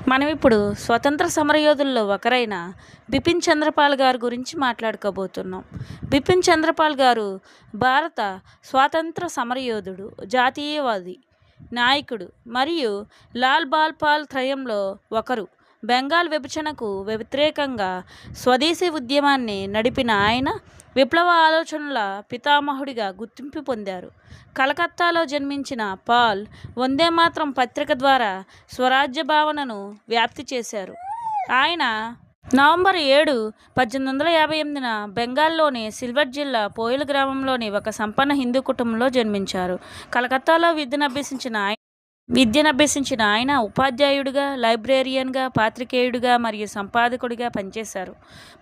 మనం ఇప్పుడు స్వతంత్ర సమరయోధుల్లో ఒకరైన బిపిన్ చంద్రపాల్ గారి గురించి మాట్లాడుకోబోతున్నాం. బిపిన్ చంద్రపాల్ గారు భారత స్వాతంత్ర సమరయోధుడు, జాతీయవాది, నాయకుడు మరియు లాల్ బాల్ పాల్ త్రయంలో ఒకరు. బెంగాల్ విభజనకు వ్యతిరేకంగా స్వదేశీ ఉద్యమాన్ని నడిపిన ఆయన విప్లవ ఆలోచనల పితామహుడిగా గుర్తింపు పొందారు. కలకత్తాలో జన్మించిన పాల్ వందేమాతరం పత్రిక ద్వారా స్వరాజ్య భావనను వ్యాప్తి చేశారు. ఆయన నవంబర్ 7, 1858 బెంగాల్లోని సిల్వర్ జిల్లా పోయిల్ గ్రామంలోని ఒక సంపన్న హిందూ కుటుంబంలో జన్మించారు. కలకత్తాలో విద్యనభ్యసించిన ఆయన ఉపాధ్యాయుడిగా, లైబ్రేరియన్గా, పాత్రికేయుడిగా మరియు సంపాదకుడిగా పనిచేశారు.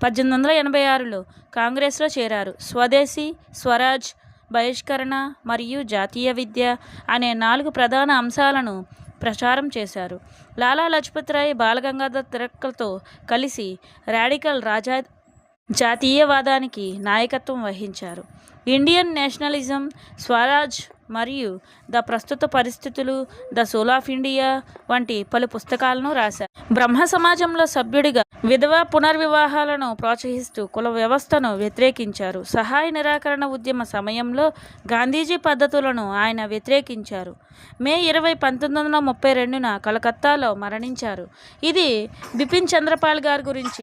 1886లో కాంగ్రెస్లో చేరారు. స్వదేశీ, స్వరాజ్, బహిష్కరణ మరియు జాతీయ విద్య అనే 4 ప్రధాన అంశాలను ప్రచారం చేశారు. లాలా లజపత్ రాయ్, బాలగంగాధర్ తిలక్లతో కలిసి రాడికల్ జాతీయవాదానికి నాయకత్వం వహించారు. ఇండియన్ నేషనలిజం, స్వరాజ్ మరియు ద ప్రస్తుత పరిస్థితులు, ద సోల్ ఆఫ్ ఇండియా వంటి పలు పుస్తకాలను రాశారు. బ్రహ్మ సమాజంలో సభ్యుడిగా విధవా పునర్వివాహాలను ప్రోత్సహిస్తూ కుల వ్యవస్థను వ్యతిరేకించారు. సహాయ నిరాకరణ ఉద్యమ సమయంలో గాంధీజీ పద్ధతులను ఆయన వ్యతిరేకించారు. మే 20, 1932 కలకత్తాలో మరణించారు. ఇది బిపిన్ చంద్రపాల్ గారి గురించి.